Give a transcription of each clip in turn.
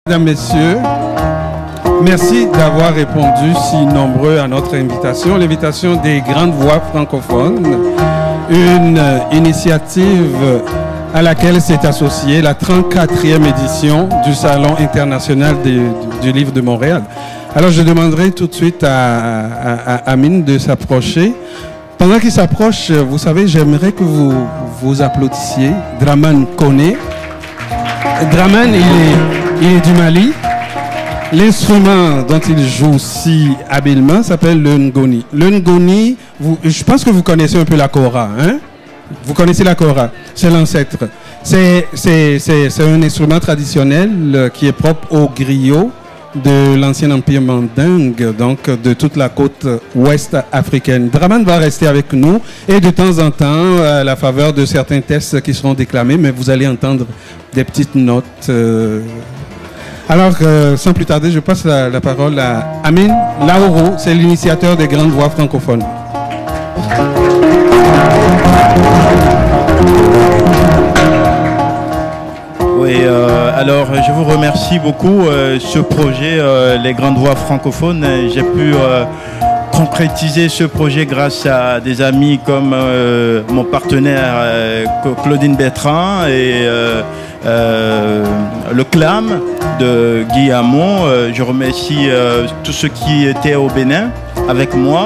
Mesdames, Messieurs, merci d'avoir répondu si nombreux à notre invitation, l'invitation des Grandes Voix francophones, une initiative à laquelle s'est associée la 34e édition du Salon international du livre de Montréal. Alors je demanderai tout de suite à Amine de s'approcher. Pendant qu'il s'approche, vous savez, j'aimerais que vous applaudissiez Dramane Koné. Dramane, il est du Mali. L'instrument dont il joue si habilement s'appelle le ngoni. Le ngoni, je pense que vous connaissez un peu la kora, hein? Vous connaissez la kora, c'est l'ancêtre. C'est un instrument traditionnel qui est propre au griot de l'ancien empire mandingue, donc de toute la côte ouest africaine. Dramane va rester avec nous et de temps en temps, à la faveur de certains tests qui seront déclamés, mais vous allez entendre des petites notes. Alors, sans plus tarder, je passe la parole à Amine Laoro, c'est l'initiateur des Grandes Voix francophones. Oui, alors je vous remercie beaucoup. Ce projet, les Grandes Voix francophones, j'ai pu concrétiser ce projet grâce à des amis comme mon partenaire Claudine Bertrand et le CLAM de Guy Hamon. Je remercie tous ceux qui étaient au Bénin avec moi.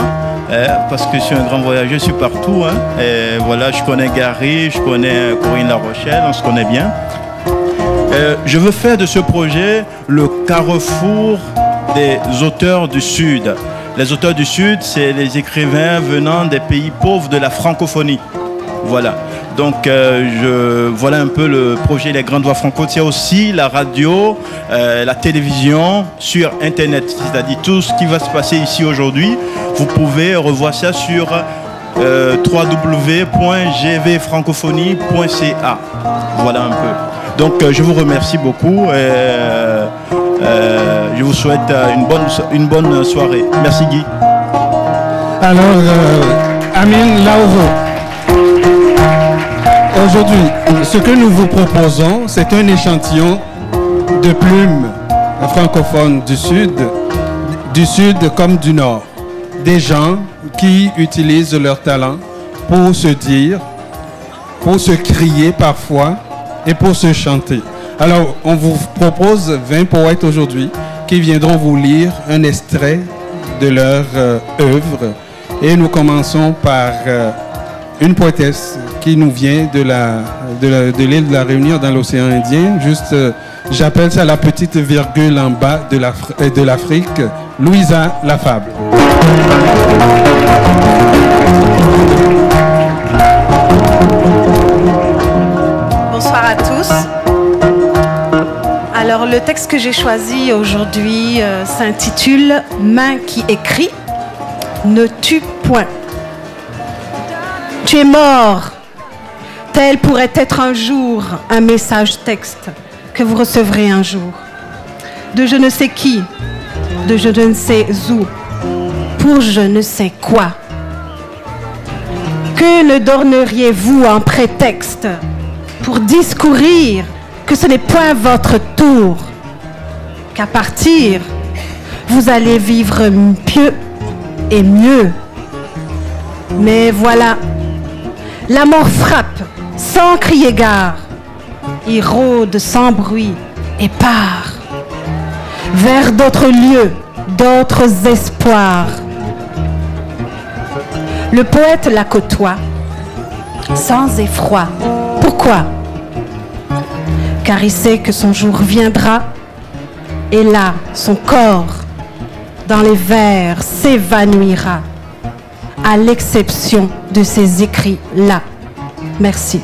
Parce que je suis un grand voyageur, je suis partout. Hein, et voilà, je connais Gary, je connais Corinne La Rochelle, on se connaît bien. Je veux faire de ce projet le carrefour des auteurs du Sud. Les auteurs du Sud, c'est les écrivains venant des pays pauvres de la francophonie. Voilà. Donc, voilà un peu le projet Les Grandes Voix francophones. C'est aussi la radio, la télévision, sur Internet. C'est-à-dire tout ce qui va se passer ici aujourd'hui. Vous pouvez revoir ça sur www.gvfrancophonie.ca. Voilà un peu. Donc, je vous remercie beaucoup et je vous souhaite une bonne soirée. Merci Guy. Alors, Amine Laoro, aujourd'hui, ce que nous vous proposons, c'est un échantillon de plumes francophones du Sud comme du Nord. Des gens qui utilisent leur talent pour se dire, pour se crier parfois, et pour se chanter. Alors, on vous propose 20 poètes aujourd'hui qui viendront vous lire un extrait de leur œuvre. Et nous commençons par une poétesse qui nous vient de l'île de la Réunion dans l'océan Indien. Juste, j'appelle ça la petite virgule en bas de l'Afrique, Louisa Lafable. Bonsoir à tous. Alors le texte que j'ai choisi aujourd'hui s'intitule « Main qui écrit, ne tue point ». Tu es mort, tel pourrait être un jour un message texte que vous recevrez un jour. De je ne sais qui, de je ne sais où, pour je ne sais quoi. Que ne donneriez-vous en prétexte pour discourir que ce n'est point votre tour, qu'à partir, vous allez vivre pieux et mieux. Mais voilà, la mort frappe sans crier gare, il rôde sans bruit et part vers d'autres lieux, d'autres espoirs. Le poète la côtoie sans effroi. Pourquoi? Car il sait que son jour viendra et là, son corps dans les vers s'évanouira, à l'exception de ces écrits-là. Merci.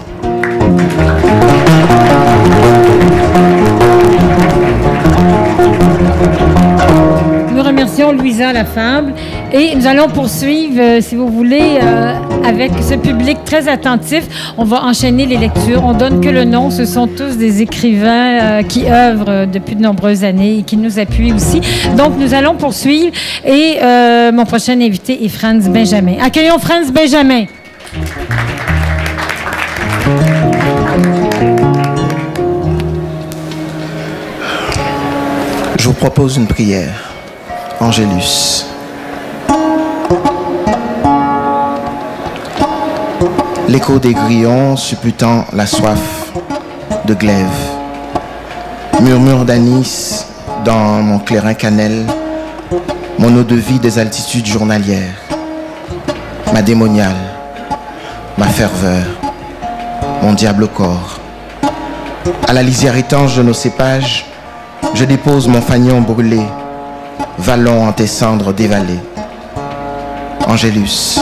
Nous remercions Louisa Lafable et nous allons poursuivre, si vous voulez, avec ce public très attentif. On va enchaîner les lectures. On donne que le nom. Ce sont tous des écrivains qui œuvrent depuis de nombreuses années et qui nous appuient aussi. Donc, nous allons poursuivre. Et mon prochain invité est Franz Benjamin. Accueillons Franz Benjamin. Je vous propose une prière. Angélus. L'écho des grillons supputant la soif de glaive. Murmure d'anis dans mon clairin cannelle, mon eau de vie des altitudes journalières. Ma démoniale, ma ferveur, mon diable au corps. À la lisière étanche de nos cépages, je dépose mon fanion brûlé, vallon en tes cendres dévalées. Angélus,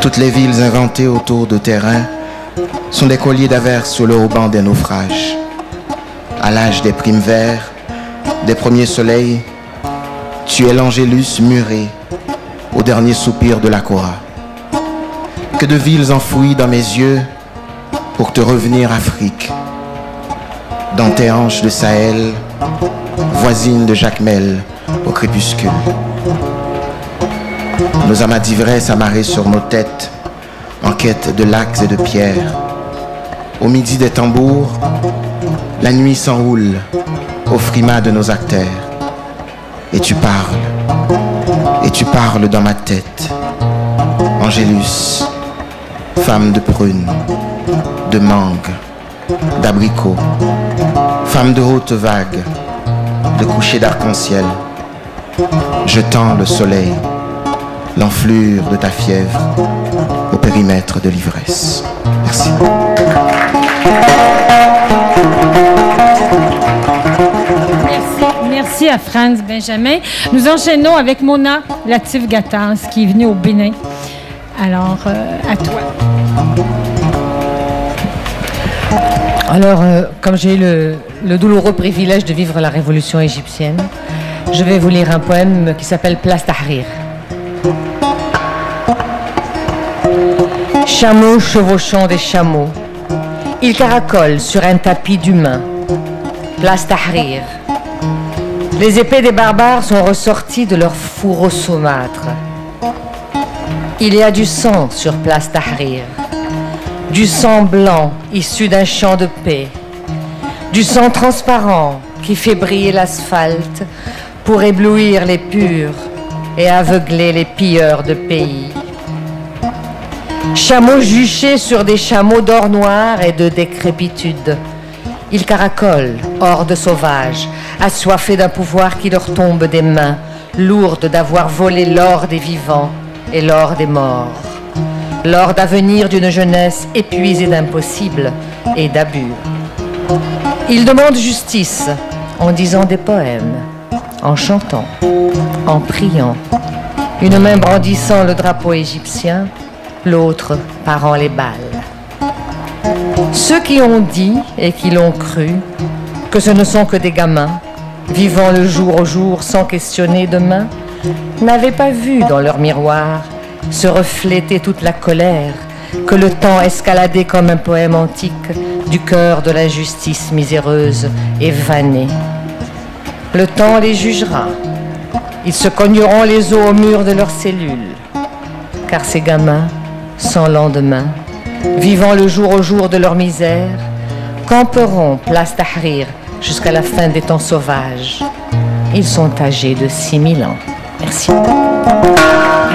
toutes les villes inventées autour de terrain sont des colliers d'averses sur le haut-banc des naufrages. À l'âge des primes verts, des premiers soleils, tu es l'Angélus muré au dernier soupir de la Cora. Que de villes enfouies dans mes yeux pour te revenir Afrique. Dans tes hanches de Sahel, voisine de Jacmel au crépuscule. Nos amas d'ivresse amarrés sur nos têtes, en quête de lacs et de pierres. Au midi des tambours, la nuit s'enroule au frimas de nos artères. Et tu parles dans ma tête. Angélus, femme de prune, de mangue, d'abricot, femme de haute vague, de coucher d'arc-en-ciel. Je tends le soleil, l'enflure de ta fièvre au périmètre de l'ivresse. Merci. Merci à Franz Benjamin. Nous enchaînons avec Mona Latif-Gattas qui est venue au Bénin. Alors, à toi. Alors, comme j'ai eu le douloureux privilège de vivre la révolution égyptienne, je vais vous lire un poème qui s'appelle Place Tahrir. Chameaux chevauchant des chameaux, ils caracolent sur un tapis d'humains. Place Tahrir. Les épées des barbares sont ressorties de leurs fourreaux saumâtres. Il y a du sang sur Place Tahrir. Du sang blanc issu d'un champ de paix. Du sang transparent qui fait briller l'asphalte pour éblouir les purs et aveugler les pilleurs de pays. Chameaux juchés sur des chameaux d'or noir et de décrépitude. Ils caracolent, hordes sauvages, assoiffés d'un pouvoir qui leur tombe des mains, lourdes d'avoir volé l'or des vivants et l'or des morts. L'or d'avenir d'une jeunesse épuisée d'impossible et d'abus. Ils demandent justice en disant des poèmes, en chantant, en priant, une main brandissant le drapeau égyptien, l'autre parant les balles. Ceux qui ont dit et qui l'ont cru que ce ne sont que des gamins, vivant le jour au jour sans questionner demain, n'avaient pas vu dans leur miroir se refléter toute la colère que le temps escaladait comme un poème antique du cœur de la justice miséreuse et vannée. Le temps les jugera. Ils se cogneront les os au mur de leurs cellules, car ces gamins, sans lendemain, vivant le jour au jour de leur misère, camperont Place Tahrir jusqu'à la fin des temps sauvages. Ils sont âgés de 6000 ans. Merci.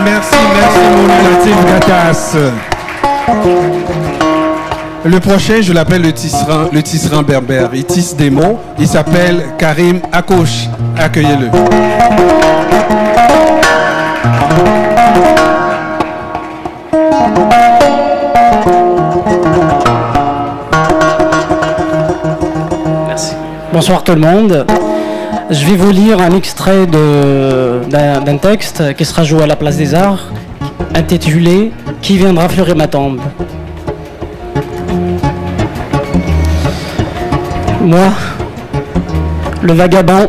Merci Mona Latif-Gattas. Le prochain, je l'appelle le tisserand berbère. Il tisse des mots. Il s'appelle Karim Akouche. Accueillez-le. Merci. Bonsoir tout le monde. Je vais vous lire un extrait d'un texte qui sera joué à la Place des Arts, intitulé « Qui viendra fleurir ma tombe ?» Moi, le vagabond,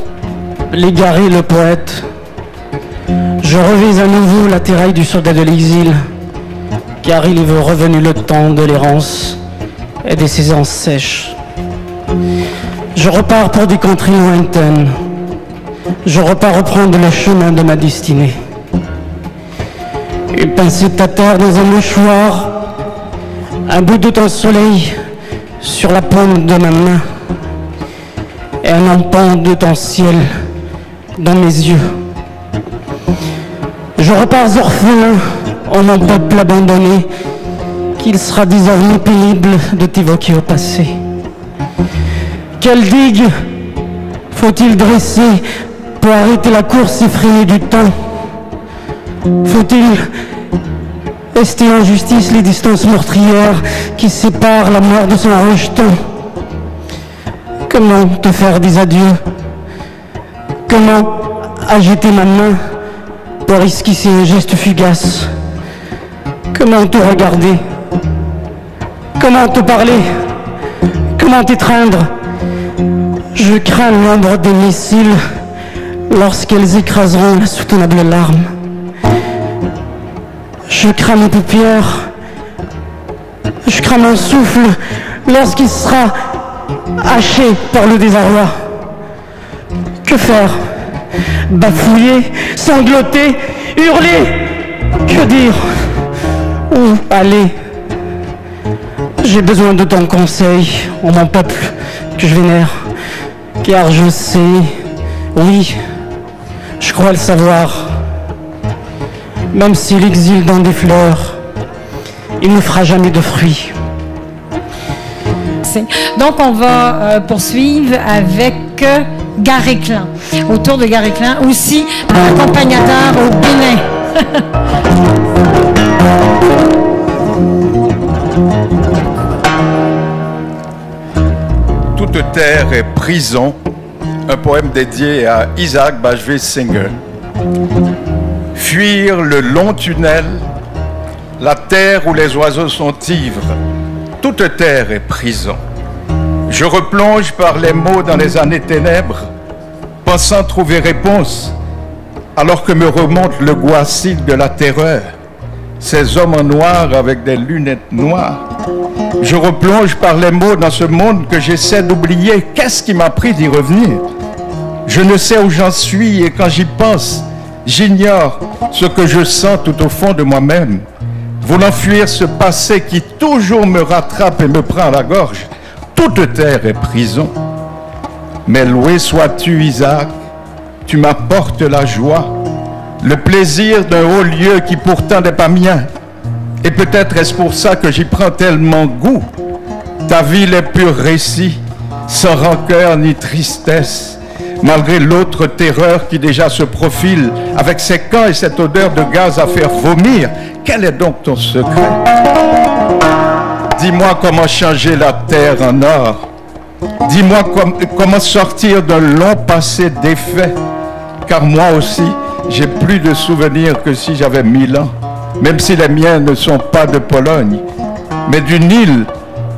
l'égaré, le poète, je revais à nouveau la terraille du soldat de l'exil, car il est revenu le temps de l'errance et des saisons sèches. Je repars pour des contrées lointaines. Je repars reprendre le chemin de ma destinée. Une pincée de ta terre dans un mouchoir, un bout de ton soleil sur la paume de ma main. et un empan de ton ciel dans mes yeux. Je repars orphelin en mon peuple abandonné, qu'il sera désormais pénible de t'évoquer au passé. Quelle digue faut-il dresser pour arrêter la course effrénée du temps? Faut-il ester en justice les distances meurtrières qui séparent la mort de son rejeton? Comment te faire des adieux? Comment agiter ma main pour esquisser un geste fugace? Comment te regarder? Comment te parler? Comment t'étreindre? Je crains l'ombre des missiles lorsqu'elles écraseront la soutenable larme. Je crains mes paupières. Je crains mon souffle lorsqu'il sera haché par le désarroi. Que faire? Bafouiller, sangloter, hurler? Que dire? Où aller? J'ai besoin de ton conseil, ô mon peuple que je vénère, car je sais, oui, je crois le savoir, même si l'exil donne des fleurs, il ne fera jamais de fruits. Donc, on va poursuivre avec Gary Klein. Autour de Gary Klein, aussi accompagnateur au Bénin. Toute terre est prison, un poème dédié à Isaac Bashevis Singer. Fuir le long tunnel, la terre où les oiseaux sont ivres, toute terre est prison. Je replonge par les mots dans les années ténèbres, pensant trouver réponse, alors que me remonte le goût acide de la terreur, ces hommes en noir avec des lunettes noires. Je replonge par les mots dans ce monde que j'essaie d'oublier. Qu'est-ce qui m'a pris d'y revenir? Je ne sais où j'en suis et quand j'y pense, j'ignore ce que je sens tout au fond de moi-même. Voulant fuir ce passé qui toujours me rattrape et me prend à la gorge, toute terre est prison. Mais loué sois-tu, Isaac, tu m'apportes la joie, le plaisir d'un haut lieu qui pourtant n'est pas mien. Et peut-être est-ce pour ça que j'y prends tellement goût. Ta ville est pur récit, sans rancœur ni tristesse, malgré l'autre terreur qui déjà se profile, avec ses camps et cette odeur de gaz à faire vomir. Quel est donc ton secret? Dis-moi comment changer la terre en or. Dis-moi comment sortir d'un long passé défait. Car moi aussi, j'ai plus de souvenirs que si j'avais 1000 ans. Même si les miens ne sont pas de Pologne, mais d'une île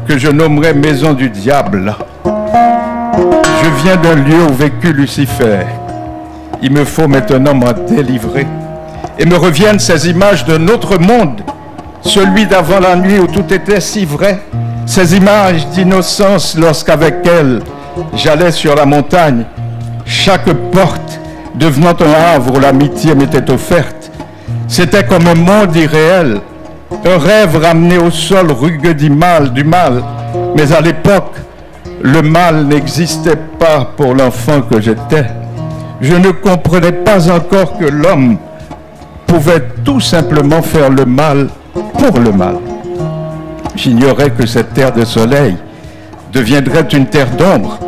que je nommerais maison du diable. Je viens d'un lieu où vécut Lucifer. Il me faut maintenant m'en délivrer. Et me reviennent ces images d'un autre monde, celui d'avant la nuit où tout était si vrai. Ces images d'innocence lorsqu'avec elle, j'allais sur la montagne, chaque porte devenant un havre où l'amitié m'était offerte. C'était comme un monde irréel, un rêve ramené au sol rugueux du mal. Mais à l'époque, le mal n'existait pas pour l'enfant que j'étais. Je ne comprenais pas encore que l'homme pouvait tout simplement faire le mal pour le mal. J'ignorais que cette terre de soleil deviendrait une terre d'ombre,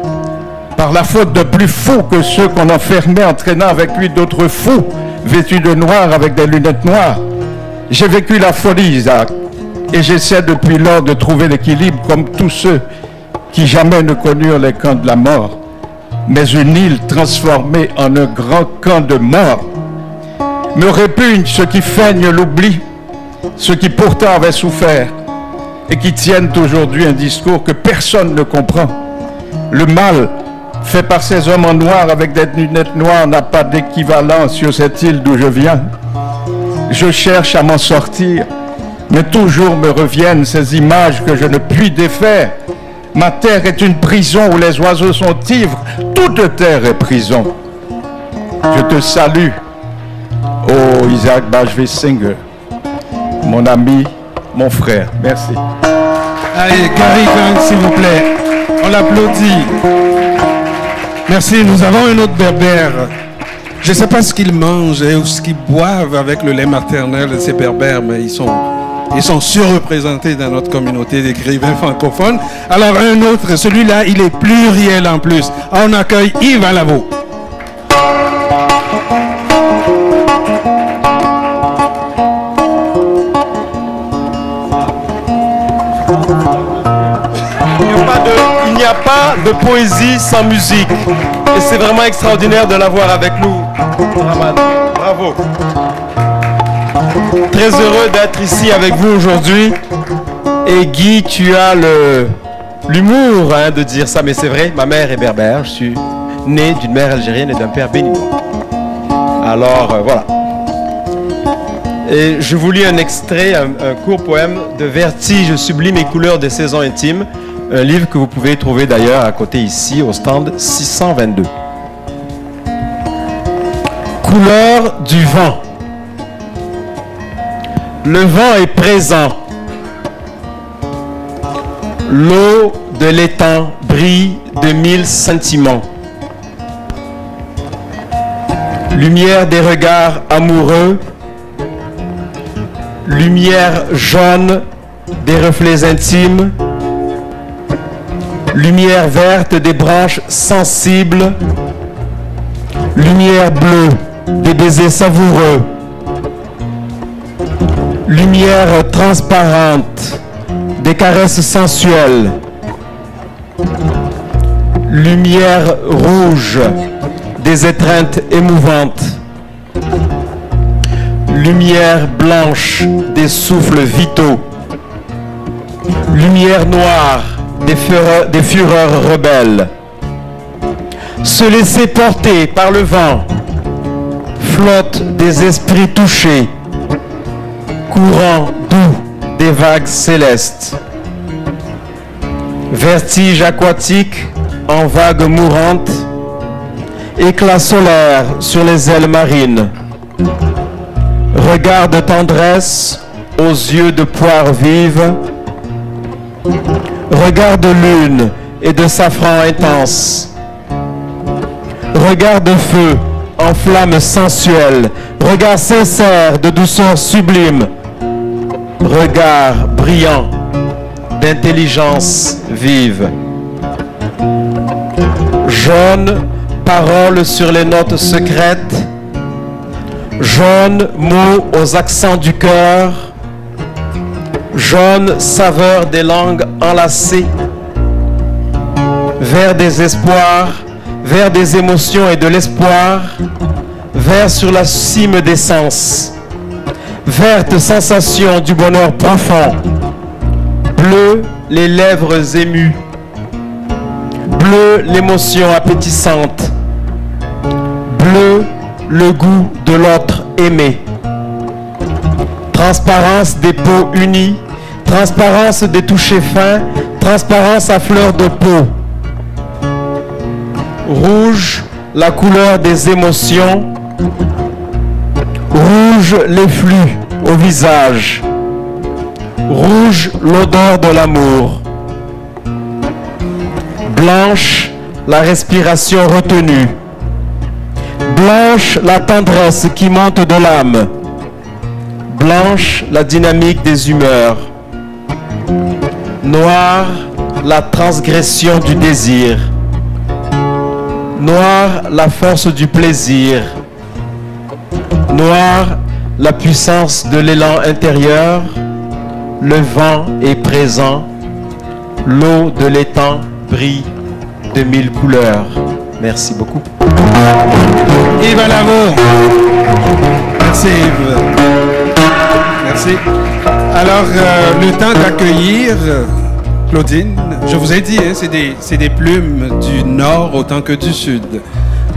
par la faute de plus fous que ceux qu'on enfermait, entraînant avec lui d'autres fous, vêtus de noir avec des lunettes noires. J'ai vécu la folie, Isaac, et j'essaie depuis lors de trouver l'équilibre comme tous ceux qui jamais ne connurent les camps de la mort, mais une île transformée en un grand camp de mort. Me répugne ceux qui feignent l'oubli, ceux qui pourtant avaient souffert et qui tiennent aujourd'hui un discours que personne ne comprend. Le mal fait par ces hommes en noir avec des lunettes noires n'a pas d'équivalent sur cette île d'où je viens. Je cherche à m'en sortir, mais toujours me reviennent ces images que je ne puis défaire. Ma terre est une prison où les oiseaux sont ivres. Toute terre est prison. Je te salue, ô Isaac Bashevis Singer, mon ami, mon frère. Merci. Allez, Gary Klein, s'il vous plaît. On l'applaudit. Merci. Nous avons un autre berbère. Je ne sais pas ce qu'ils mangent ou ce qu'ils boivent avec le lait maternel de ces berbères, mais ils sont surreprésentés dans notre communauté d'écrivains francophones. Alors un autre, celui-là, il est pluriel en plus. On accueille Yves Alavo. Il n'y a pas de poésie sans musique. Et c'est vraiment extraordinaire de l'avoir avec nous. Rahman, bravo. Très heureux d'être ici avec vous aujourd'hui. Et Guy, tu as l'humour de dire ça, mais c'est vrai, ma mère est berbère. Je suis né d'une mère algérienne et d'un père béninois. Alors, voilà. Et je vous lis un extrait, un court poème de Vertige sublime et couleurs des saisons intimes. Un livre que vous pouvez trouver d'ailleurs à côté ici, au stand 622. Couleur du vent. Le vent est présent. L'eau de l'étang brille de 1000 sentiments. Lumière des regards amoureux. Lumière jaune des reflets intimes. Lumière verte des branches sensibles. Lumière bleue des baisers savoureux. Lumière transparente des caresses sensuelles. Lumière rouge des étreintes émouvantes. Lumière blanche des souffles vitaux. Lumière noire des fureurs rebelles. Se laisser porter par le vent. Flotte des esprits touchés. Courant doux des vagues célestes. Vertige aquatique en vagues mourantes. Éclat solaire sur les ailes marines. Regard de tendresse aux yeux de poire vive. Regard de lune et de safran intense. Regard de feu en flamme sensuelle. Regard sincère de douceur sublime. Regard brillant d'intelligence vive. Jaune, parole sur les notes secrètes. Jaune, mots aux accents du cœur. Jaune, saveur des langues enlacées. Vert des espoirs, vert des émotions et de l'espoir. Vert sur la cime des sens. Verte sensation du bonheur profond. Bleu, les lèvres émues. Bleu, l'émotion appétissante. Bleu, le goût de l'autre aimé. Transparence des peaux unies, transparence des touchés fins, transparence à fleur de peau. Rouge, la couleur des émotions. Rouge, les flux au visage. Rouge, l'odeur de l'amour. Blanche, la respiration retenue. Blanche, la tendresse qui monte de l'âme. Blanche, la dynamique des humeurs. Noir, la transgression du désir. Noir, la force du plaisir. Noir, la puissance de l'élan intérieur. Le vent est présent. L'eau de l'étang brille de 1000 couleurs. Merci beaucoup. Yves Alavo. Merci Yves. Merci. Alors, le temps d'accueillir Claudine. Je vous ai dit, hein, c'est des plumes du nord autant que du sud.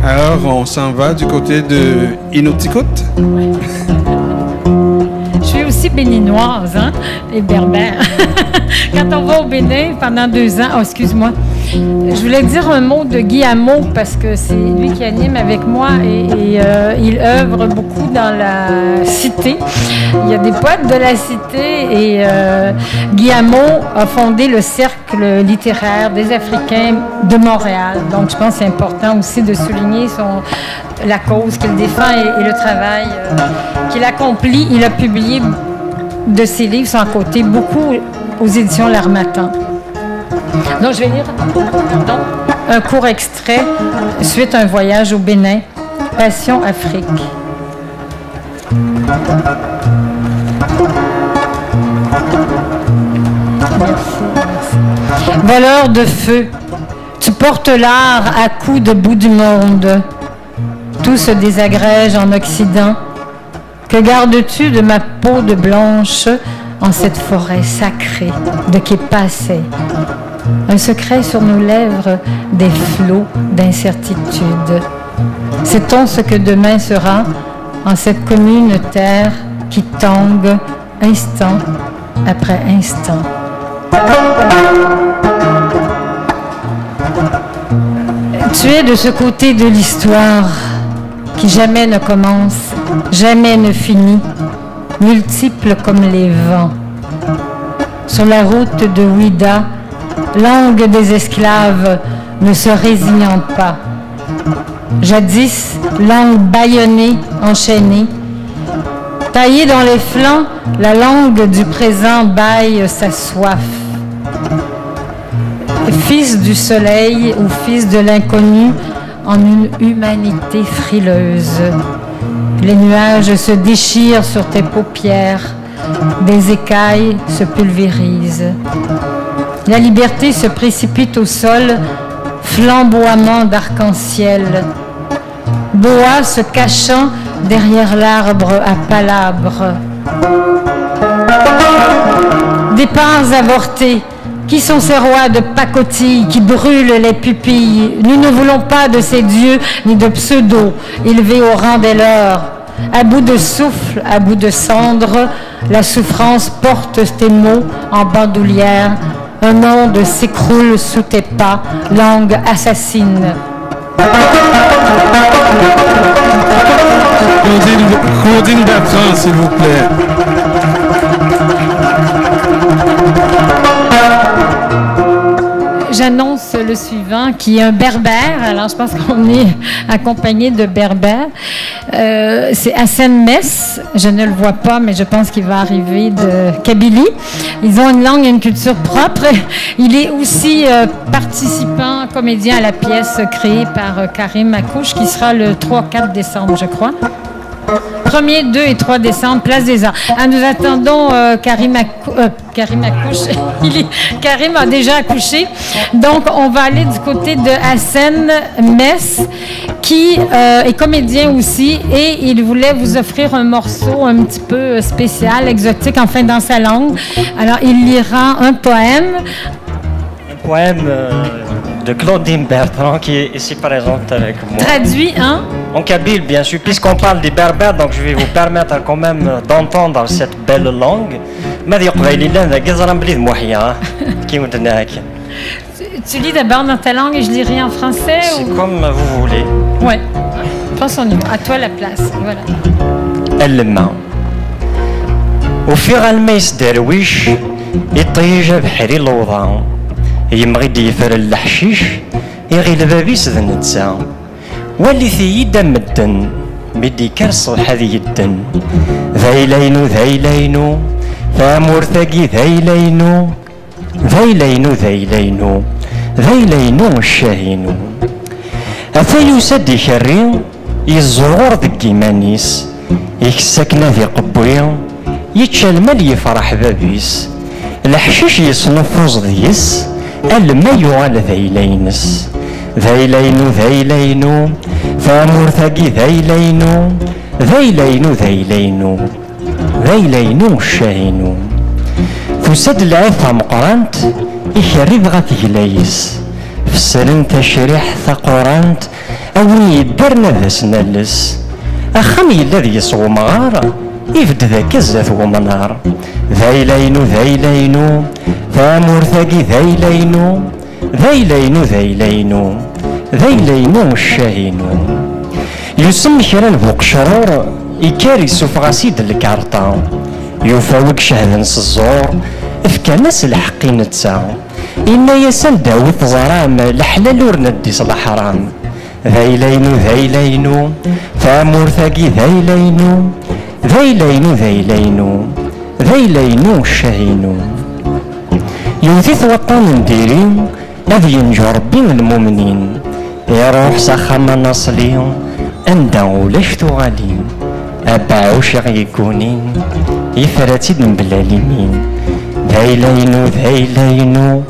Alors, on s'en va du côté de Inuktitut. Je suis aussi béninoise, hein, et berbère. Quand on va au Bénin pendant 2 ans, oh, excuse-moi, Je voulais dire un mot de Guy Hamot parce que c'est lui qui anime avec moi et il œuvre beaucoup dans la cité. Il y a des poètes de la cité et Guy Hamot a fondé le Cercle littéraire des Africains de Montréal. Donc je pense que c'est important aussi de souligner la cause qu'il défend et le travail qu'il accomplit. Il a publié de ses livres sans côté beaucoup aux éditions L'Harmattan. Donc, je vais lire un court extrait suite à un voyage au Bénin, Passion Afrique. Merci. Voleur de feu, tu portes l'art à coups de bout du monde. Tout se désagrège en Occident. Que gardes-tu de ma peau de blanche en cette forêt sacrée de Képasset? Un secret sur nos lèvres, des flots d'incertitude. Sait-on ce que demain sera en cette commune terre qui tangue instant après instant? Tu es de ce côté de l'histoire qui jamais ne commence, jamais ne finit, multiple comme les vents. Sur la route de Ouida, langue des esclaves ne se résignant pas. Jadis, langue bâillonnée, enchaînée. Taillée dans les flancs, la langue du présent bâille sa soif. Fils du soleil ou fils de l'inconnu en une humanité frileuse. Les nuages se déchirent sur tes paupières, des écailles se pulvérisent. La liberté se précipite au sol, flamboiement d'arc-en-ciel. Boa se cachant derrière l'arbre à palabres. Départs avortés, qui sont ces rois de pacotille qui brûlent les pupilles? Nous ne voulons pas de ces dieux ni de pseudo élevés au rang des leurs. À bout de souffle, à bout de cendre, la souffrance porte tes mots en bandoulière. Un monde s'écroule sous tes pas, langue assassine. Claudine Bertrand, s'il vous plaît. J'annonce le suivant, qui est un berbère. Alors, je pense qu'on est accompagné de berbères. C'est Hassan Mess. Je ne le vois pas, mais je pense qu'il va arriver de Kabylie. Ils ont une langue et une culture propre. Il est aussi participant, comédien à la pièce créée par Karim Akouche, qui sera le 3-4 décembre, je crois. 1er, 2 et 3 décembre, Place des Arts. Ah, nous attendons Karim accouche. Karim a déjà accouché. Donc, on va aller du côté de Hassan Mess, qui est comédien aussi, et il voulait vous offrir un morceau un petit peu spécial, exotique, enfin dans sa langue. Alors, il lira un poème. Un poème de Claudine Bertrand, qui est ici présente avec moi. Traduit, hein? En kabyle, bien sûr, puisqu'on parle des berbères, donc je vais vous permettre quand même d'entendre cette belle langue. Tu lis d'abord dans ta langue et je lirai en français? C'est comme vous voulez. Ouais. Pense on y va. À toi la place. Voilà. الماء وفي غالميس درويش يطيج بحري الوضع يمغي يفر الحشيش يغي لبابيس ذا نتسا واللي ثيدا مدن بدي كرصو حذي الدن ذيلينو ذيلينو فامور ثقي ذيلينو ذيلينو ذيلينو ذيلينو الشاهينو أثيو سدي شرين يزور ذكي مانيس يكسكنا في قبويا يتشال مال يفرح بابيس الحشيش يصنفوز ذيس الماء يغال ذيلينس ذيلينو ذيلينو فامور ثقي ذيلينو ذيلينو ذيلينو ذيلينو الشاهينو فساد العفا مقرانت يخرب غاث جلايس فسرن تشريح ثقرانت أوي يدرنا ذا سنالس أخمي الذي يصو مغار يفد ذاك الزاث ومنار ذيلينو ذيلينو فامور ثقي ذيلينو ذيلينو ذيلينو ذيلينو الشاهينو يسمى كران بوقشرور يكاري سوفغاسيد الكارطة يفاوق شهد الزور افكاناس الحقي نتسا إنا يسان داوث ظرام الحلال ورنديس الحرام ذيلينو ذيلينو فامور ثاقي ذيلينو ذيلينو ذيلينو ذيلينو الشاهينو يوثيث وطن نديري أذ ينجو ربي المؤمنين يروح سخما نصلي أندا ولاش تغالي أباعوش يكوني يفراتي بلاليمين ذيلينو ذيلينو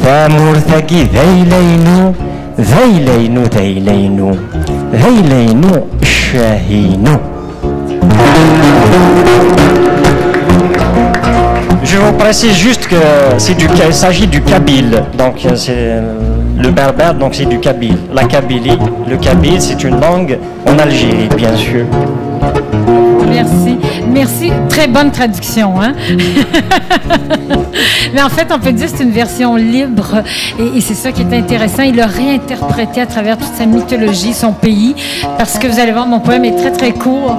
فامور ثاقي ذيلينو ذيلينو ذيلينو ذيلينو الشاهينو. Je vous précise juste que il s'agit du kabyle, donc c'est le berbère, donc c'est du kabyle. La kabylie, le kabyle, c'est une langue en Algérie, bien sûr. Merci, merci. Très bonne traduction, hein? Mais en fait, on peut dire que c'est une version libre et c'est ça qui est intéressant. Il a réinterprété à travers toute sa mythologie, son pays, parce que vous allez voir, mon poème est très très court.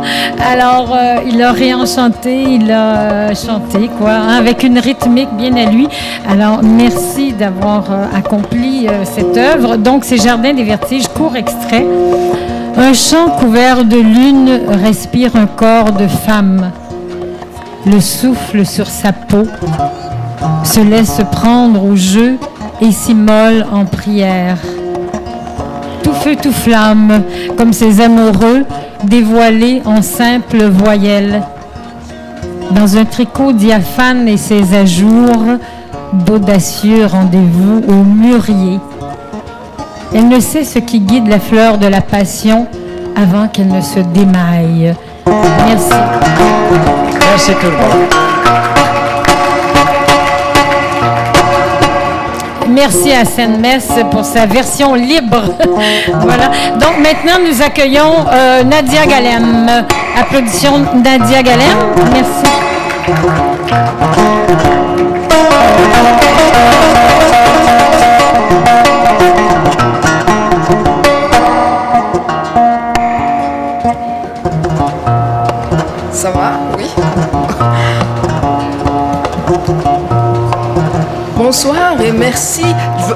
Alors, il a réenchanté, il a chanté, quoi, hein, avec une rythmique bien à lui. Alors, merci d'avoir accompli cette œuvre. Donc, c'est Jardin des Vertiges, court extrait. Un champ couvert de lune respire un corps de femme. Le souffle sur sa peau se laisse prendre au jeu et s'immole en prière. Tout feu, tout flamme, comme ces amoureux dévoilés en simples voyelles. Dans un tricot diaphane et ses ajours, d'audacieux rendez-vous au mûrier. Elle ne sait ce qui guide la fleur de la passion avant qu'elle ne se démaille. Merci. Merci tout le monde. Merci à Sainte-Messe pour sa version libre. Voilà. Donc maintenant, nous accueillons Nadia Galem. Applaudissions Nadia Galem. Merci. Ça va? Oui. Bonsoir et merci.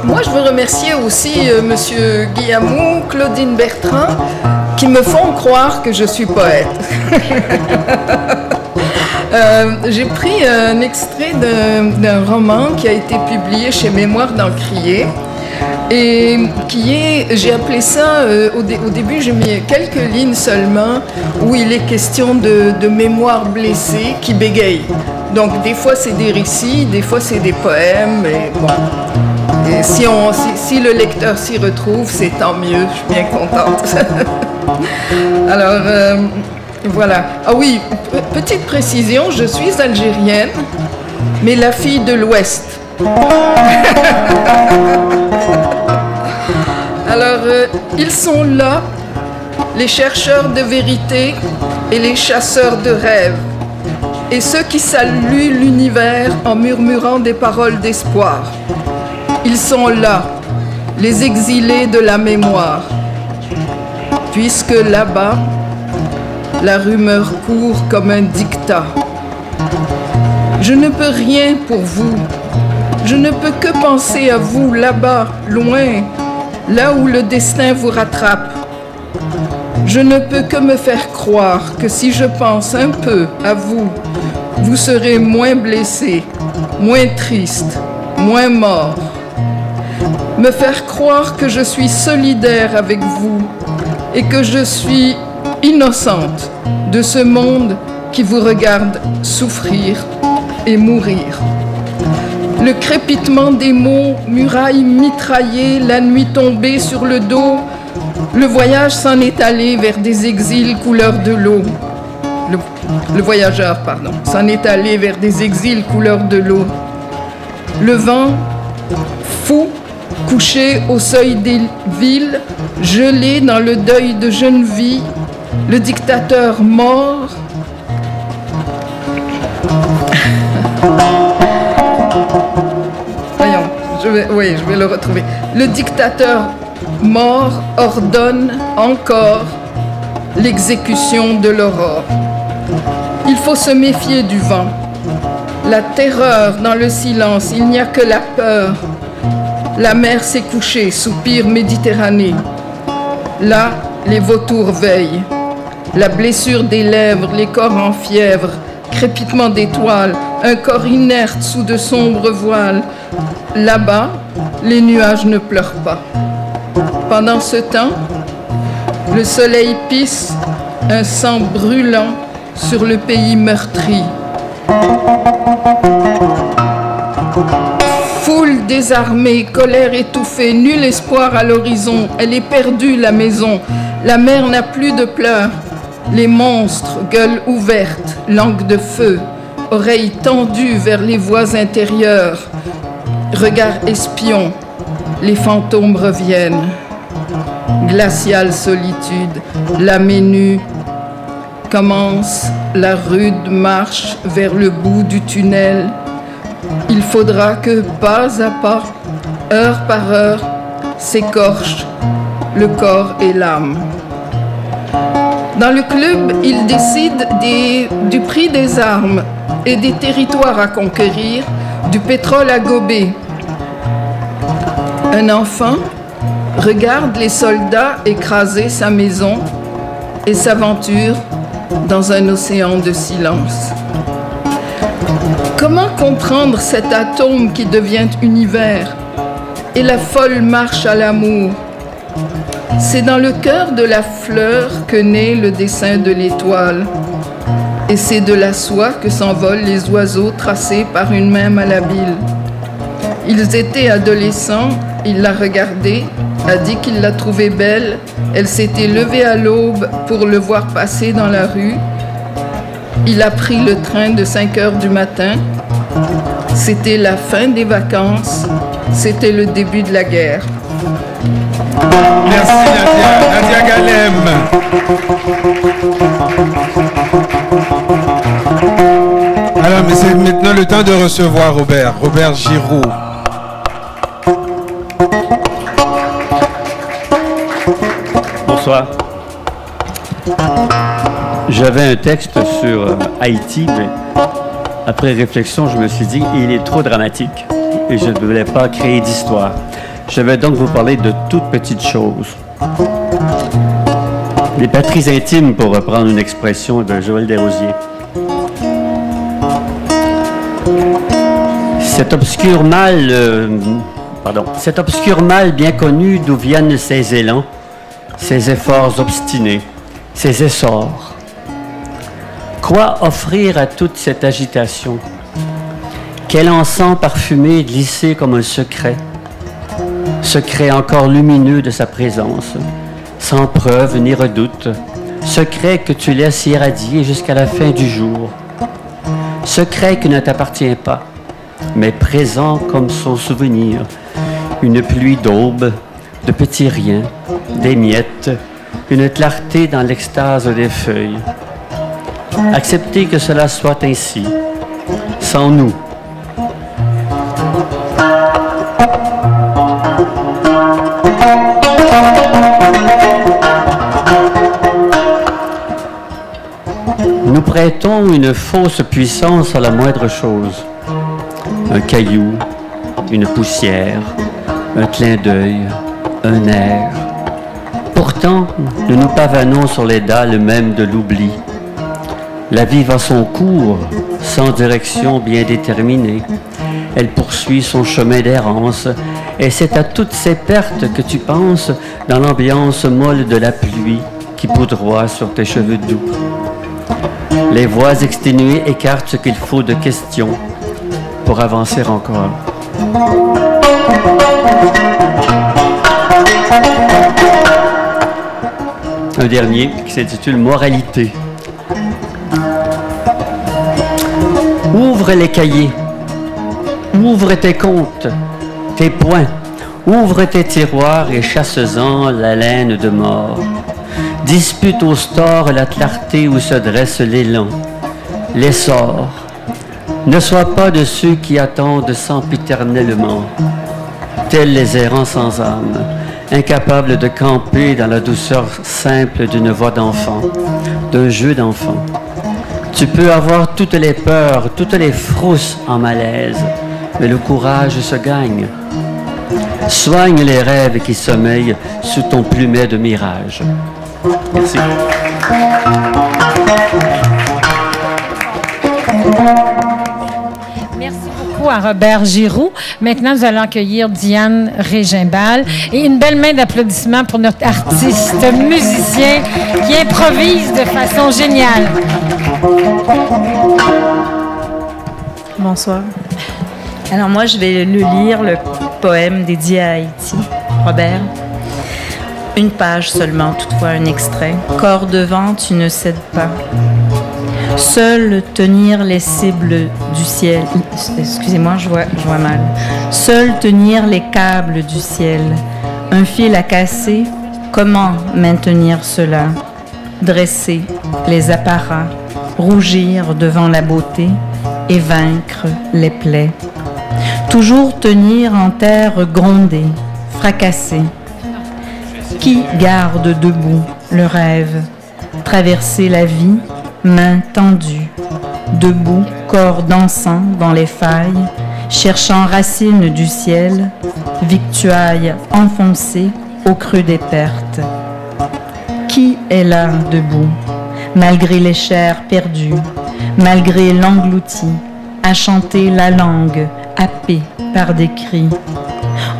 Moi, je veux remercier aussi Monsieur Guillamou, Claudine Bertrand, qui me font croire que je suis poète. J'ai pris un extrait d'un roman qui a été publié chez Mémoire d'Encrier. Et j'ai appelé ça, au début j'ai mis quelques lignes seulement, où il est question de mémoire blessée qui bégaye. Donc des fois c'est des récits, des fois c'est des poèmes, et bon. Et si le lecteur s'y retrouve, c'est tant mieux, je suis bien contente. Alors, voilà. Ah oui, petite précision, je suis algérienne, mais la fille de l'Ouest. Alors, ils sont là, les chercheurs de vérité et les chasseurs de rêves, et ceux qui saluent l'univers en murmurant des paroles d'espoir. Ils sont là, les exilés de la mémoire, puisque là-bas, la rumeur court comme un dictat. Je ne peux rien pour vous, je ne peux que penser à vous là-bas, loin, là où le destin vous rattrape. Je ne peux que me faire croire que si je pense un peu à vous, vous serez moins blessé, moins triste, moins mort. Me faire croire que je suis solidaire avec vous et que je suis innocente de ce monde qui vous regarde souffrir et mourir. Le crépitement des mots, murailles mitraillées, la nuit tombée sur le dos, le voyage s'en est allé vers des exils couleur de l'eau. Le voyageur, pardon, s'en est allé vers des exils couleur de l'eau. Le vent, fou, couché au seuil des villes, gelé dans le deuil de jeunes vies, le dictateur mort. Voyons, je vais le retrouver. Le dictateur mort ordonne encore l'exécution de l'aurore. Il faut se méfier du vent. La terreur dans le silence, il n'y a que la peur. La mer s'est couchée, soupir Méditerranée. Là, les vautours veillent. La blessure des lèvres, les corps en fièvre, crépitement d'étoiles, un corps inerte sous de sombres voiles. Là-bas, les nuages ne pleurent pas. Pendant ce temps, le soleil pisse un sang brûlant sur le pays meurtri. Foule désarmée, colère étouffée, nul espoir à l'horizon. Elle est perdue, la maison. La mer n'a plus de pleurs. Les monstres, gueules ouvertes, langues de feu, oreilles tendues vers les voies intérieures. Regards espions, les fantômes reviennent. Glaciale solitude, l'âme est nue. Commence la rude marche vers le bout du tunnel. Il faudra que, pas à pas, heure par heure, s'écorchent le corps et l'âme. Dans le club, ils décident du prix des armes et des territoires à conquérir, du pétrole à gober. Un enfant regarde les soldats écraser sa maison et s'aventure dans un océan de silence. Comment comprendre cet atome qui devient univers et la folle marche à l'amour? C'est dans le cœur de la fleur que naît le dessin de l'étoile. Et c'est de la soie que s'envolent les oiseaux tracés par une main malhabile. Ils étaient adolescents, il l'a regardée, a dit qu'il la trouvait belle. Elle s'était levée à l'aube pour le voir passer dans la rue. Il a pris le train de 5 heures du matin. C'était la fin des vacances. C'était le début de la guerre. Merci Nadia. Nadia Galem. Alors, mais c'est maintenant le temps de recevoir Robert Giraud. Bonsoir. J'avais un texte sur Haïti, mais après réflexion, je me suis dit il est trop dramatique et je ne voulais pas créer d'histoire. Je vais donc vous parler de toutes petites choses. Les patries intimes, pour reprendre une expression de Joël Desrosiers. Cet obscur mal bien connu d'où viennent ces élans, ces efforts obstinés, ces essors. Quoi offrir à toute cette agitation? Quel encens parfumé glissé comme un secret? Secret encore lumineux de sa présence, sans preuve ni redoute, secret que tu laisses irradier jusqu'à la fin du jour, secret qui ne t'appartient pas, mais présent comme son souvenir, une pluie d'aube, de petits riens, des miettes, une clarté dans l'extase des feuilles. Accepter que cela soit ainsi, sans nous. Nous prêtons une fausse puissance à la moindre chose. Un caillou, une poussière, un clin d'œil, un air. Pourtant, nous nous pavanons sur les dalles mêmes de l'oubli. La vie va son cours, sans direction bien déterminée. Elle poursuit son chemin d'errance, et c'est à toutes ces pertes que tu penses dans l'ambiance molle de la pluie qui poudroie sur tes cheveux doux. Les voix exténuées écartent ce qu'il faut de questions pour avancer encore. Un dernier qui s'intitule « Moralité ». Ouvre les cahiers, ouvre tes comptes, tes poings, ouvre tes tiroirs et chasse-en la laine de mort. Dispute au store la clarté où se dresse l'élan, l'essor. Ne sois pas de ceux qui attendent sempiternellement. tels les errants sans âme, incapables de camper dans la douceur simple d'une voix d'enfant, d'un jeu d'enfant. Tu peux avoir toutes les peurs, toutes les frousses en malaise, mais le courage se gagne. Soigne les rêves qui sommeillent sous ton plumet de mirage. Merci. Merci beaucoup à Robert Giroux. Maintenant, nous allons accueillir Diane Régimbal. Et une belle main d'applaudissements pour notre artiste musicien qui improvise de façon géniale. Bonsoir. Alors moi, je vais lire le poème dédié à Haïti, Robert. Une page seulement, toutefois un extrait. Corps devant, tu ne cèdes pas. Seul tenir les cibles du ciel. Excusez-moi, je vois mal. Seul tenir les câbles du ciel. Un fil à casser, comment maintenir cela? Dresser les apparats, rougir devant la beauté et vaincre les plaies. Toujours tenir en terre grondée, fracassée. Qui garde debout le rêve? Traverser la vie, mains tendues, debout, corps dansant dans les failles, cherchant racines du ciel, victuailles enfoncées au creux des pertes. Qui est là debout, malgré les chairs perdues, malgré l'englouti, à chanter la langue, happée par des cris?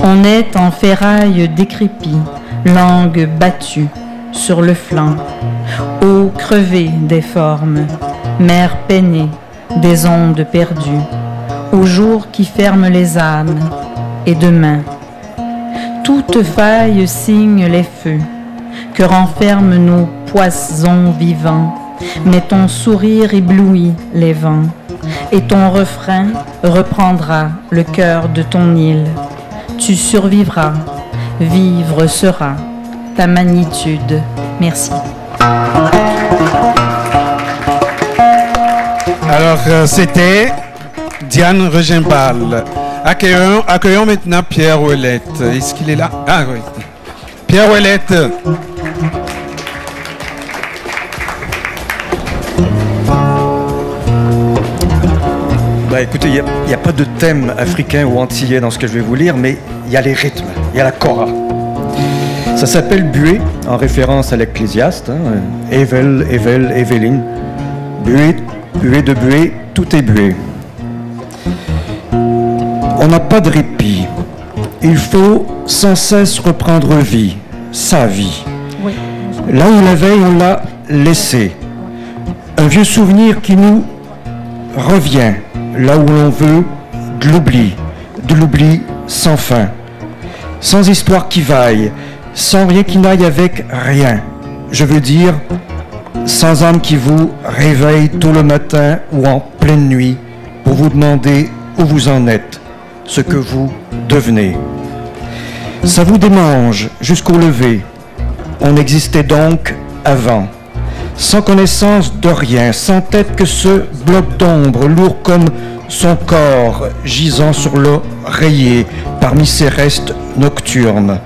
On est en ferraille décrépie, langue battue sur le flanc, eau crevée des formes, mer peinée des ondes perdues, au jour qui ferme les âmes, et demain. Toute faille signe les feux que renferment nos poissons vivants, mais ton sourire éblouit les vents, et ton refrain reprendra le cœur de ton île. Tu survivras, vivre sera ta magnitude. Merci. Alors, c'était Diane Régimbal. Accueillons maintenant Pierre Ouellette. Est-ce qu'il est là? Ah oui. Pierre Ouellette. Bah, écoutez, il n'y a pas de thème africain ou antillais dans ce que je vais vous lire, mais il y a les rythmes, il y a la kora. Ça s'appelle Buée, en référence à l'Ecclésiaste. Evel, Evel, Eveline. Buée, buée de buée, tout est buée. On n'a pas de répit. Il faut sans cesse reprendre vie, sa vie. Oui. Là où la veille, on l'a laissé. Un vieux souvenir qui nous revient, là où l'on veut de l'oubli sans fin, sans histoire qui vaille, sans rien qui n'aille avec rien. Je veux dire, sans âme qui vous réveille tôt le matin ou en pleine nuit pour vous demander où vous en êtes, ce que vous devenez. Ça vous démange jusqu'au lever. On existait donc avant, sans connaissance de rien, sans tête que ce bloc d'ombre, lourd comme son corps, gisant sur l'oreiller parmi ces restes nocturnes.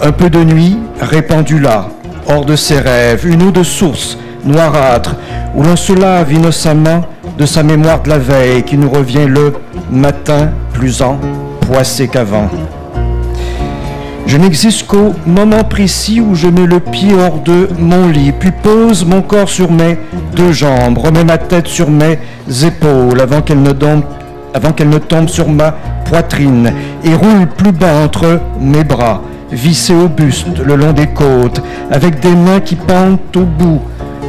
Un peu de nuit répandue là, hors de ses rêves, une eau de source noirâtre, où l'on se lave innocemment de sa mémoire de la veille, qui nous revient le matin plus empoissé qu'avant. Je n'existe qu'au moment précis où je mets le pied hors de mon lit, puis pose mon corps sur mes deux jambes, remets ma tête sur mes épaules avant qu'elle ne tombe sur ma poitrine et roule plus bas entre mes bras, vissé au buste le long des côtes, avec des mains qui pendent au bout.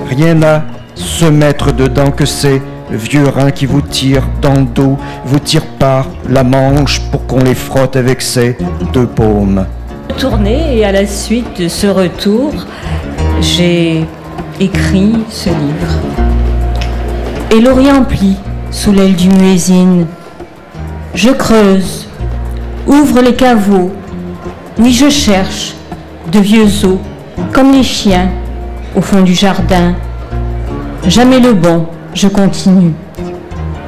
Rien à se mettre dedans que ces vieux reins qui vous tirent dans le dos, vous tirent par la manche pour qu'on les frotte avec ses deux paumes. Tourné, et à la suite de ce retour, j'ai écrit ce livre. Et l'Orient plie sous l'aile du muezzin. Je creuse, ouvre les caveaux. Oui, je cherche de vieux os, comme les chiens, au fond du jardin. Jamais le bon, je continue.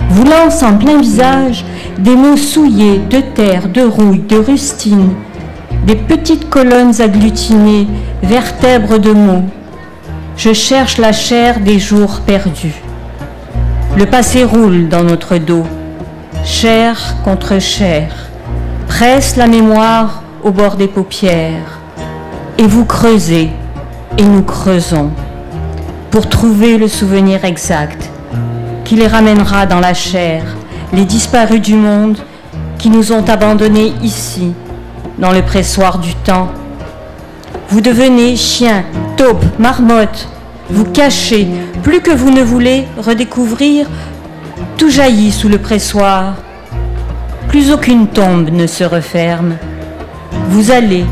vous lance en plein visage des mots souillés de terre, de rouille, de rustine, des petites colonnes agglutinées, vertèbres de mots. Je cherche la chair des jours perdus. Le passé roule dans notre dos, chair contre chair, presse la mémoire au bord des paupières. Et vous creusez, et nous creusons, pour trouver le souvenir exact qui les ramènera dans la chair, les disparus du monde qui nous ont abandonnés ici, dans le pressoir du temps. Vous devenez chien, taupe, marmotte, vous cachez, plus que vous ne voulez redécouvrir, tout jaillit sous le pressoir. Plus aucune tombe ne se referme. Vous allez,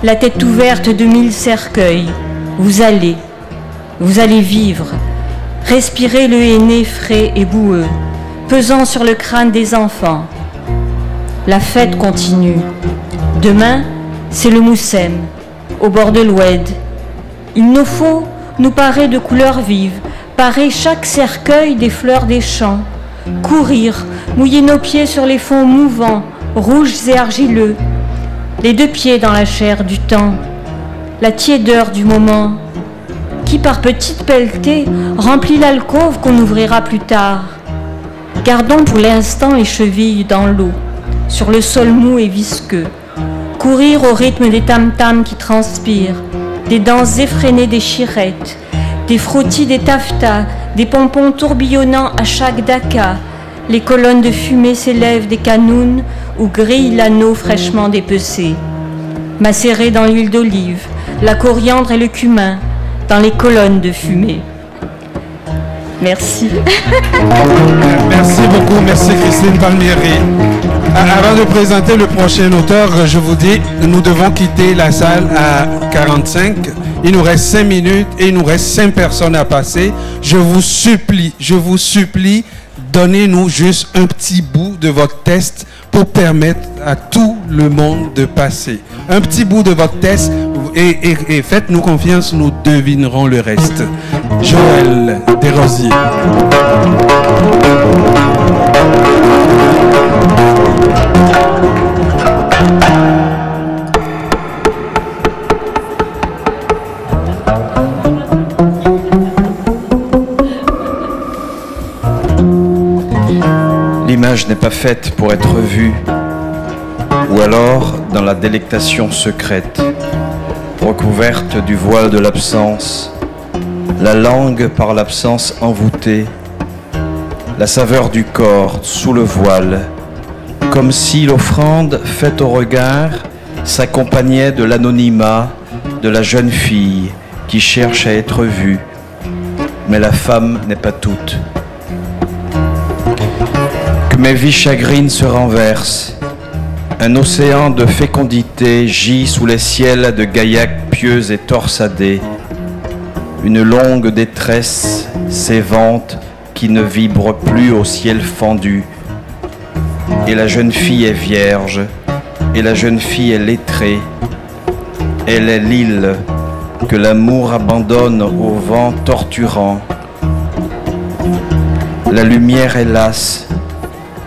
la tête ouverte de 1000 cercueils, vous allez vivre, respirer le henné frais et boueux, pesant sur le crâne des enfants. La fête continue. Demain, c'est le Moussem, au bord de l'Oued. Il nous faut nous parer de couleurs vives, parer chaque cercueil des fleurs des champs, courir, mouiller nos pieds sur les fonds mouvants, rouges et argileux, les deux pieds dans la chair du temps, la tiédeur du moment, qui par petites pelletées remplit l'alcôve qu'on ouvrira plus tard. Gardons pour l'instant les chevilles dans l'eau, sur le sol mou et visqueux, courir au rythme des tam-tams qui transpirent, des danses effrénées des chirettes, des frottis des taffetas, des pompons tourbillonnant à chaque daka, les colonnes de fumée s'élèvent des canounes où grille l'anneau fraîchement dépecé. Macéré dans l'huile d'olive, la coriandre et le cumin, dans les colonnes de fumée. Merci. Merci beaucoup, merci Christine Palmieri. Avant de présenter le prochain auteur, je vous dis, nous devons quitter la salle à 45. Il nous reste 5 minutes et il nous reste 5 personnes à passer. Je vous supplie, donnez-nous juste un petit bout de votre test pour permettre à tout le monde de passer. Un petit bout de votre test et faites-nous confiance, nous devinerons le reste. Joël Desrosiers. L'image n'est pas faite pour être vue, ou alors dans la délectation secrète, recouverte du voile de l'absence, la langue par l'absence envoûtée, la saveur du corps sous le voile, comme si l'offrande faite au regard s'accompagnait de l'anonymat de la jeune fille qui cherche à être vue, mais la femme n'est pas toute. Que mes vies chagrines se renversent, un océan de fécondité gît sous les ciels de Gaillac pieux et torsadés. Une longue détresse s'évente qui ne vibre plus au ciel fendu. Et la jeune fille est vierge, et la jeune fille est lettrée. Elle est l'île que l'amour abandonne au vent torturant. La lumière est lasse,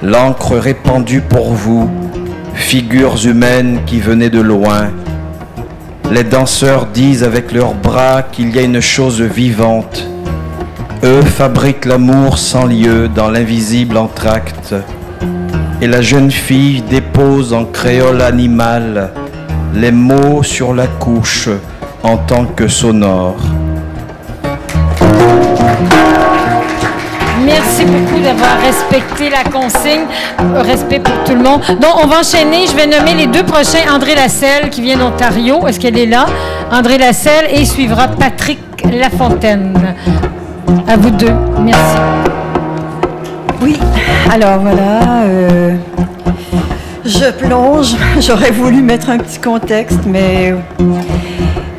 l'encre répandue pour vous, figures humaines qui venaient de loin. Les danseurs disent avec leurs bras qu'il y a une chose vivante. Eux fabriquent l'amour sans lieu dans l'invisible entracte. Et la jeune fille dépose en créole animal les mots sur la couche en tant que sonore. Merci beaucoup d'avoir respecté la consigne. Respect pour tout le monde. Donc, on va enchaîner. Je vais nommer les deux prochains. André Lasselle, qui vient d'Ontario. Est-ce qu'elle est là? André Lasselle, et suivra Patrick Lafontaine. À vous deux. Merci. Oui, alors voilà. Je plonge. J'aurais voulu mettre un petit contexte, mais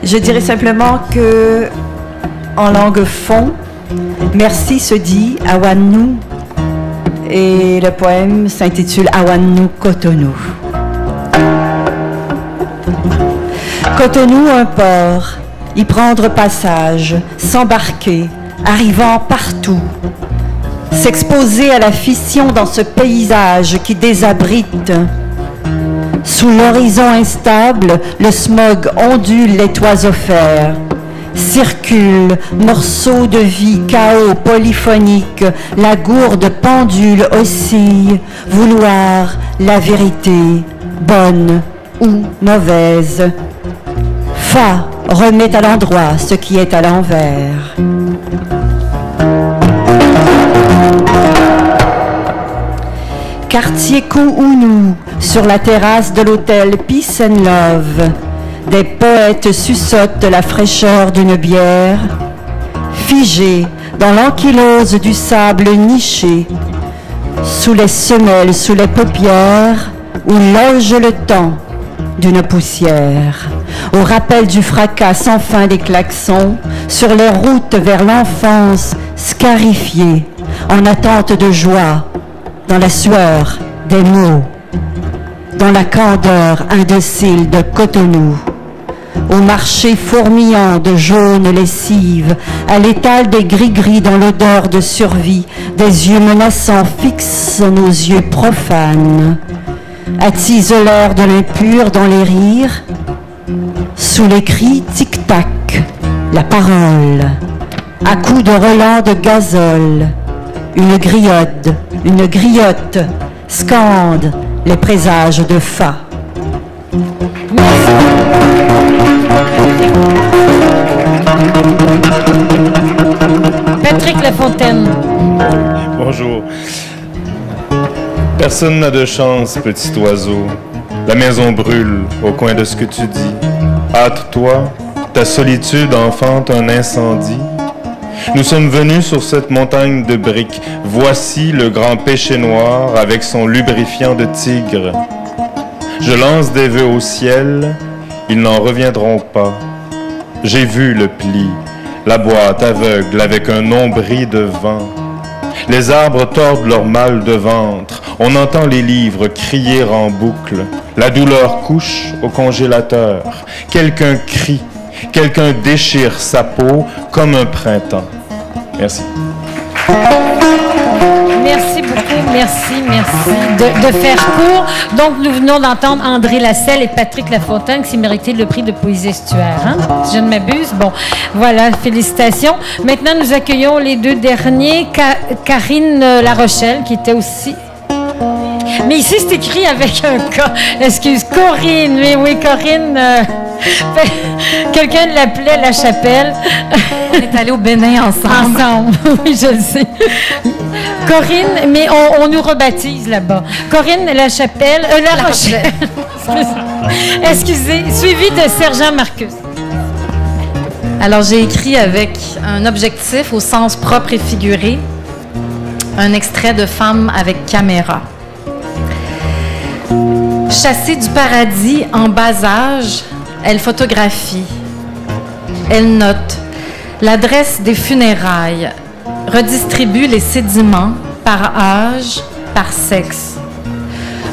je dirais simplement que, en langue fond, merci se dit Awannu, et le poème s'intitule Awannu Cotonou. Cotonou, un port, y prendre passage, s'embarquer, arrivant partout. s'exposer à la fission dans ce paysage qui désabrite. Sous l'horizon instable, le smog ondule les toisophaires. Circule, morceaux de vie, chaos polyphonique, la gourde pendule oscille, vouloir la vérité, bonne ou mauvaise. Fa remet à l'endroit ce qui est à l'envers. Quartier Kouhounou, sur la terrasse de l'hôtel Peace and Love. Des poètes suçotent la fraîcheur d'une bière, figés dans l'ankylose du sable niché, sous les semelles, sous les paupières, où loge le temps d'une poussière. Au rappel du fracas sans fin des klaxons, sur les routes vers l'enfance scarifiée, en attente de joie, dans la sueur des mots, dans la candeur indocile de Cotonou. Au marché fourmillant de jaune lessive, à l'étal des gris-gris dans l'odeur de survie, des yeux menaçants fixent nos yeux profanes, attise l'air de l'impur dans les rires, sous les cris tic-tac, la parole, à coups de relents de gazole, une griotte, scande les présages de Fa. Patrick Lafontaine. Bonjour. Personne n'a de chance, petit oiseau. La maison brûle au coin de ce que tu dis. Hâte-toi, ta solitude enfante un incendie. Nous sommes venus sur cette montagne de briques. Voici le grand péché noir avec son lubrifiant de tigre. Je lance des vœux au ciel, ils n'en reviendront pas. J'ai vu le pli, la boîte aveugle avec un nombril de vent. Les arbres tordent leur mal de ventre, on entend les livres crier en boucle. La douleur couche au congélateur, quelqu'un crie, quelqu'un déchire sa peau comme un printemps. Merci. Merci beaucoup, merci de faire court. Donc, nous venons d'entendre André Lasselle et Patrick Lafontaine qui s'est mérité le prix de poésie estuaire, hein? Si je ne m'abuse. Bon, voilà, félicitations. Maintenant, nous accueillons les deux derniers. Karine Larochelle, qui était aussi... Mais ici, c'est écrit avec un K. Excuse, Corinne. Mais oui, Corinne... Quelqu'un l'appelait La Chapelle. On est allés au Bénin ensemble. Oui, je le sais. Corinne, mais on nous rebaptise là-bas. Corinne La Chapelle, La Rochelle. Excusez, suivi de Sergent Marcus. Alors, j'ai écrit avec un objectif au sens propre et figuré, un extrait de Femme avec caméra. Chassée du paradis en bas âge, elle photographie, elle note l'adresse des funérailles, redistribue les sédiments par âge, par sexe.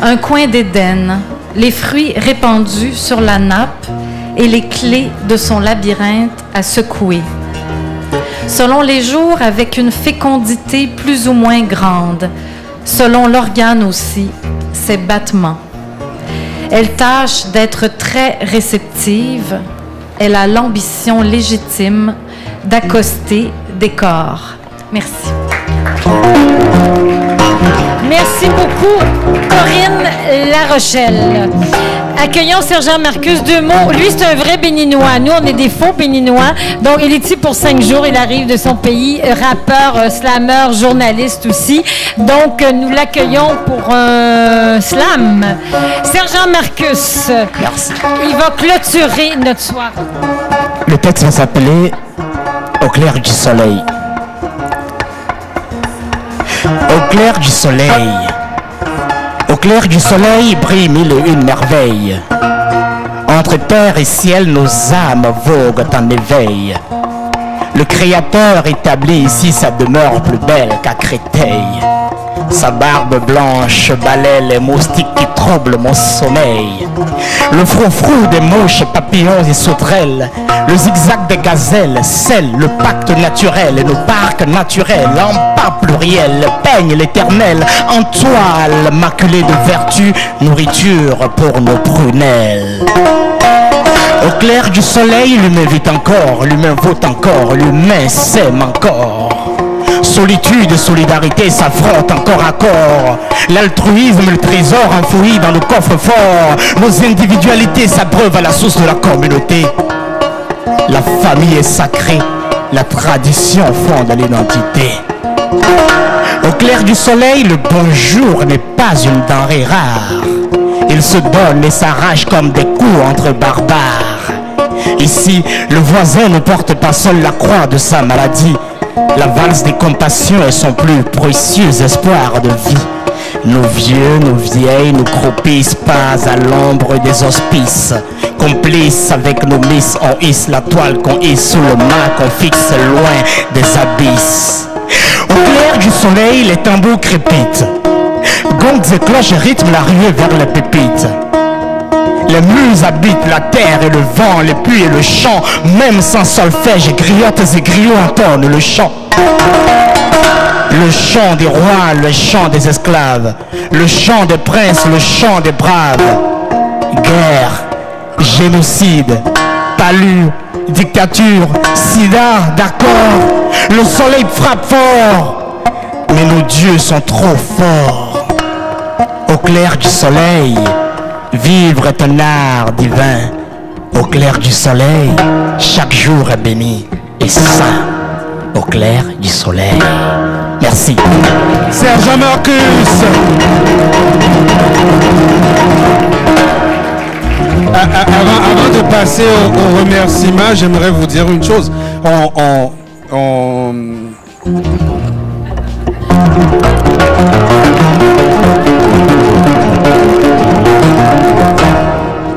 Un coin d'Éden, les fruits répandus sur la nappe et les clés de son labyrinthe à secouer. Selon les jours, avec une fécondité plus ou moins grande, selon l'organe aussi, ses battements. Elle tâche d'être très réceptive. Elle a l'ambition légitime d'accoster des corps. Merci. Merci beaucoup, Corinne Larochelle. Accueillons Sergent Marcus, 2 mots. Lui, c'est un vrai Béninois. Nous, on est des faux Béninois. Donc, il est ici pour 5 jours. Il arrive de son pays, rappeur, slammer, journaliste aussi. Donc, nous l'accueillons pour un slam. Sergent Marcus. Merci. Il va clôturer notre soirée. Le texte va s'appeler « Au clair du soleil ». Au clair du soleil, au clair du soleil brillent 1001 merveilles. Entre terre et ciel, nos âmes voguent en éveil. Le Créateur établit ici sa demeure plus belle qu'à Créteil. Sa barbe blanche balaie les moustiques qui troublent mon sommeil. Le frou-frou des mouches, papillons et sauterelles, le zigzag des gazelles scelle le pacte naturel et nos parcs naturels en pas pluriel peignent l'éternel en toile maculée de vertu, nourriture pour nos prunelles. Au clair du soleil, l'humain vit encore, l'humain vote encore, l'humain s'aime encore. Solitude et solidarité s'affrontent encore à corps. L'altruisme, le trésor enfoui dans nos coffres forts. Nos individualités s'abreuvent à la source de la communauté. La famille est sacrée, la tradition fonde l'identité. Au clair du soleil, le bonjour n'est pas une denrée rare. Il se donne et s'arrache comme des coups entre barbares. Ici, le voisin ne porte pas seul la croix de sa maladie. La valse des compassions est son plus précieux espoir de vie. Nos vieux, nos vieilles nous croupissent pas à l'ombre des hospices. Complices avec nos miss, on hisse la toile qu'on hisse sous le mât qu'on fixe loin des abysses. Au clair du soleil, les tambours crépitent. Gongs et cloches rythment la ruée vers les pépites. Les muses habitent la terre et le vent, les puits et le champ. Même sans solfège, griottes et griots entonnent le chant. Le chant des rois, le chant des esclaves. Le chant des princes, le chant des braves. Guerre, génocide, palu, dictature, sida, d'accord. Le soleil frappe fort, mais nos dieux sont trop forts. Au clair du soleil, vivre est un art divin. Au clair du soleil, chaque jour est béni et saint. Au clair du soleil. Merci. Sergent Marcus. Avant de passer au remerciement, j'aimerais vous dire une chose.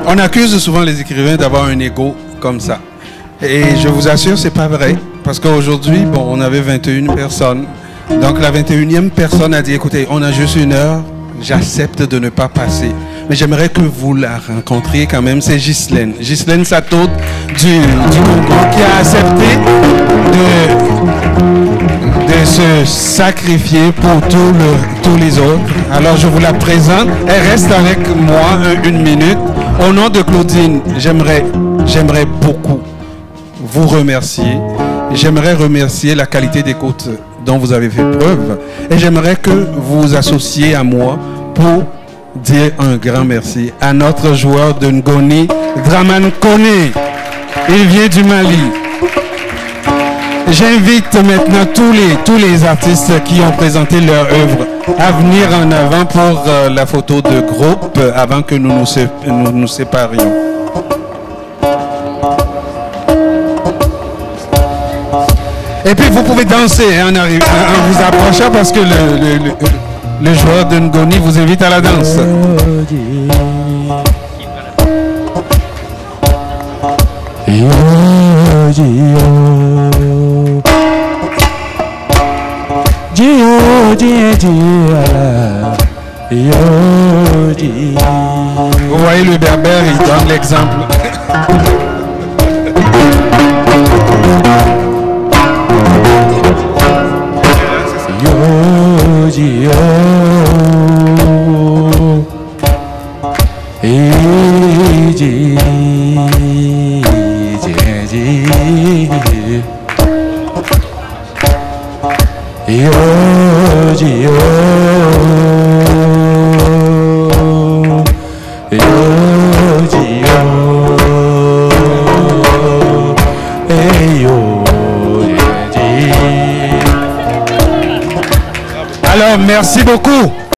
On accuse souvent les écrivains d'avoir un ego comme ça. Et je vous assure, c'est pas vrai. Parce qu'aujourd'hui, bon, on avait 21 personnes. Donc la 21e personne a dit, écoutez, on a juste 1 heure, j'accepte de ne pas passer. Mais j'aimerais que vous la rencontriez quand même, c'est Ghislaine. Ghislaine Satot du Congo qui a accepté de se sacrifier pour tous les autres. Alors je vous la présente. Elle reste avec moi 1 minute. Au nom de Claudine, j'aimerais beaucoup vous remercier. J'aimerais remercier la qualité d'écoute dont vous avez fait preuve. Et j'aimerais que vous vous associez à moi pour dire un grand merci à notre joueur de Ngoni, Draman Kone. Il vient du Mali. J'invite maintenant tous les artistes qui ont présenté leur œuvre à venir en avant pour la photo de groupe avant que nous nous séparions. Et puis vous pouvez danser en vous approchant parce que le joueur de Ngoni vous invite à la danse. Vous voyez le berbère, il donne l'exemple. Alors, merci beaucoup.